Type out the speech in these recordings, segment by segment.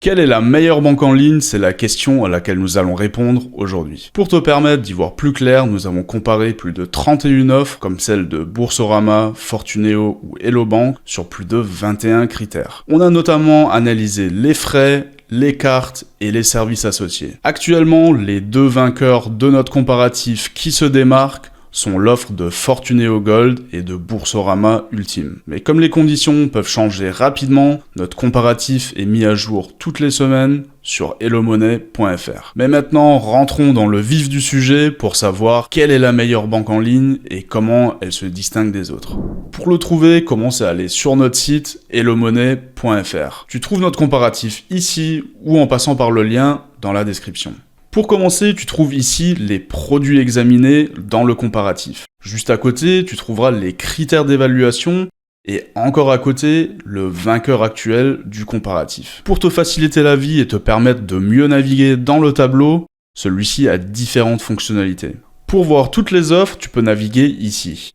Quelle est la meilleure banque en ligne? C'est la question à laquelle nous allons répondre aujourd'hui. Pour te permettre d'y voir plus clair, nous avons comparé plus de 31 offres comme celles de Boursorama, Fortuneo ou Hello Bank sur plus de 21 critères. On a notamment analysé les frais, les cartes et les services associés. Actuellement, les deux vainqueurs de notre comparatif qui se démarquent sont l'offre de Fortuneo Gold et de Boursorama Ultime. Mais comme les conditions peuvent changer rapidement, notre comparatif est mis à jour toutes les semaines sur hellomoney.fr. Mais maintenant, rentrons dans le vif du sujet pour savoir quelle est la meilleure banque en ligne et comment elle se distingue des autres. Pour le trouver, commence à aller sur notre site hellomoney.fr. Tu trouves notre comparatif ici ou en passant par le lien dans la description. Pour commencer, tu trouves ici les produits examinés dans le comparatif. Juste à côté, tu trouveras les critères d'évaluation et encore à côté, le vainqueur actuel du comparatif. Pour te faciliter la vie et te permettre de mieux naviguer dans le tableau, celui-ci a différentes fonctionnalités. Pour voir toutes les offres, tu peux naviguer ici.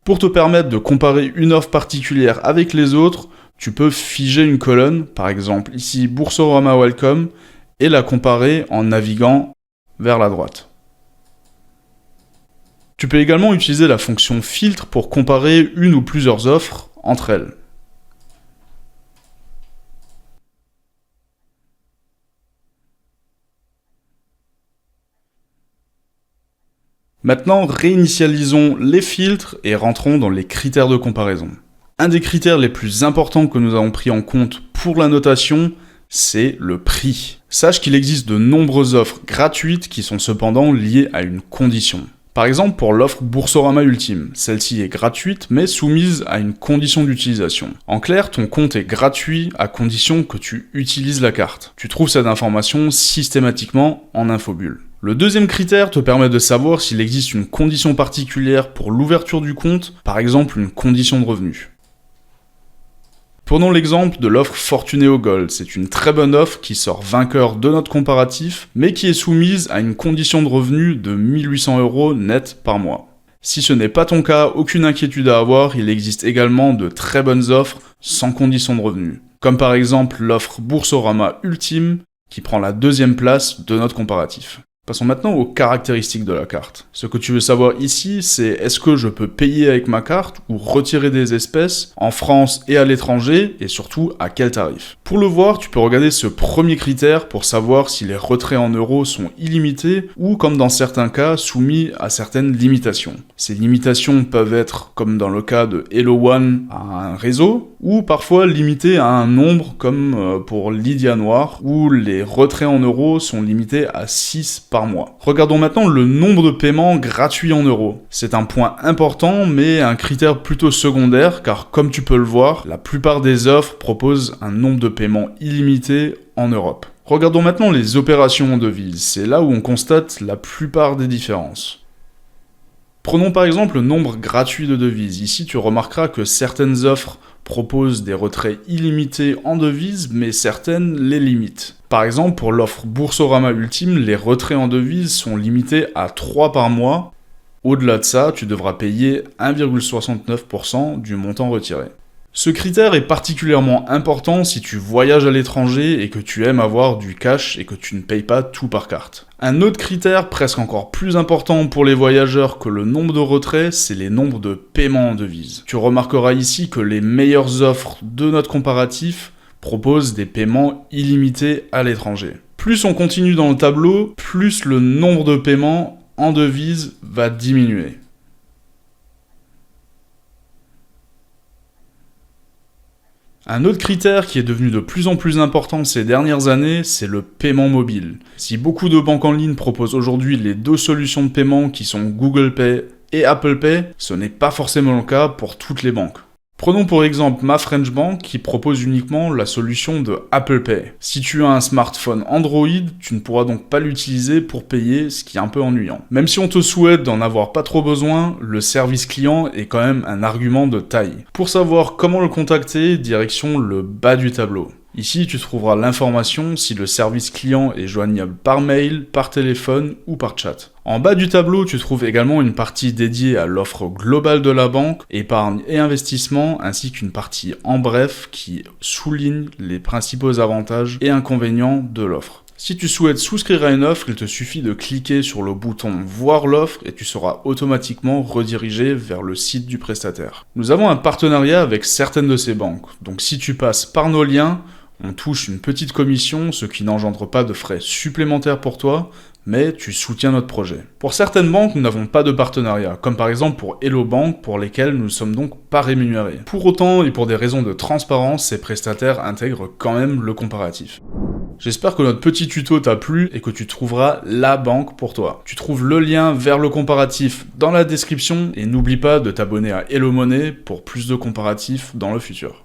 Pour te permettre de comparer une offre particulière avec les autres, tu peux figer une colonne, par exemple ici Boursorama Welcome, et la comparer en naviguant vers la droite. Tu peux également utiliser la fonction filtre pour comparer une ou plusieurs offres entre elles. Maintenant, réinitialisons les filtres et rentrons dans les critères de comparaison. Un des critères les plus importants que nous avons pris en compte pour la notation, c'est le prix. Sache qu'il existe de nombreuses offres gratuites qui sont cependant liées à une condition. Par exemple, pour l'offre Boursorama Ultime, celle-ci est gratuite mais soumise à une condition d'utilisation. En clair, ton compte est gratuit à condition que tu utilises la carte. Tu trouves cette information systématiquement en infobulle. Le deuxième critère te permet de savoir s'il existe une condition particulière pour l'ouverture du compte, par exemple une condition de revenu. Prenons l'exemple de l'offre Fortuneo Gold. C'est une très bonne offre qui sort vainqueur de notre comparatif, mais qui est soumise à une condition de revenu de 1800 € net par mois. Si ce n'est pas ton cas, aucune inquiétude à avoir, il existe également de très bonnes offres sans condition de revenu. Comme par exemple l'offre Boursorama Ultime, qui prend la deuxième place de notre comparatif. Passons maintenant aux caractéristiques de la carte. Ce que tu veux savoir ici, c'est est-ce que je peux payer avec ma carte ou retirer des espèces en France et à l'étranger, et surtout à quel tarif. Pour le voir, tu peux regarder ce premier critère pour savoir si les retraits en euros sont illimités ou, comme dans certains cas, soumis à certaines limitations. Ces limitations peuvent être, comme dans le cas de Hello One, à un réseau, ou parfois limitées à un nombre, comme pour Lydia Noir, où les retraits en euros sont limités à 6 par mois. Regardons maintenant le nombre de paiements gratuits en euros. C'est un point important, mais un critère plutôt secondaire, car comme tu peux le voir, la plupart des offres proposent un nombre de paiements illimité en Europe. Regardons maintenant les opérations en devises. C'est là où on constate la plupart des différences. Prenons par exemple le nombre gratuit de devises. Ici, tu remarqueras que certaines offres proposent des retraits illimités en devises, mais certaines les limitent. Par exemple, pour l'offre Boursorama Ultime, les retraits en devises sont limités à 3 par mois. Au-delà de ça, tu devras payer 1,69% du montant retiré. Ce critère est particulièrement important si tu voyages à l'étranger et que tu aimes avoir du cash et que tu ne payes pas tout par carte. Un autre critère presque encore plus important pour les voyageurs que le nombre de retraits, c'est les nombres de paiements en devises. Tu remarqueras ici que les meilleures offres de notre comparatif proposent des paiements illimités à l'étranger. Plus on continue dans le tableau, plus le nombre de paiements en devises va diminuer. Un autre critère qui est devenu de plus en plus important ces dernières années, c'est le paiement mobile. Si beaucoup de banques en ligne proposent aujourd'hui les deux solutions de paiement qui sont Google Pay et Apple Pay, ce n'est pas forcément le cas pour toutes les banques. Prenons pour exemple ma French Bank qui propose uniquement la solution de Apple Pay. Si tu as un smartphone Android, tu ne pourras donc pas l'utiliser pour payer, ce qui est un peu ennuyant. Même si on te souhaite d'en avoir pas trop besoin, le service client est quand même un argument de taille. Pour savoir comment le contacter, direction le bas du tableau. Ici, tu trouveras l'information si le service client est joignable par mail, par téléphone ou par chat. En bas du tableau, tu trouves également une partie dédiée à l'offre globale de la banque, épargne et investissement, ainsi qu'une partie en bref qui souligne les principaux avantages et inconvénients de l'offre. Si tu souhaites souscrire à une offre, il te suffit de cliquer sur le bouton « Voir l'offre » et tu seras automatiquement redirigé vers le site du prestataire. Nous avons un partenariat avec certaines de ces banques, donc si tu passes par nos liens, on touche une petite commission, ce qui n'engendre pas de frais supplémentaires pour toi, mais tu soutiens notre projet. Pour certaines banques, nous n'avons pas de partenariat, comme par exemple pour Hello Bank, pour lesquelles nous ne sommes donc pas rémunérés. Pour autant, et pour des raisons de transparence, ces prestataires intègrent quand même le comparatif. J'espère que notre petit tuto t'a plu et que tu trouveras la banque pour toi. Tu trouves le lien vers le comparatif dans la description et n'oublie pas de t'abonner à Hello Money pour plus de comparatifs dans le futur.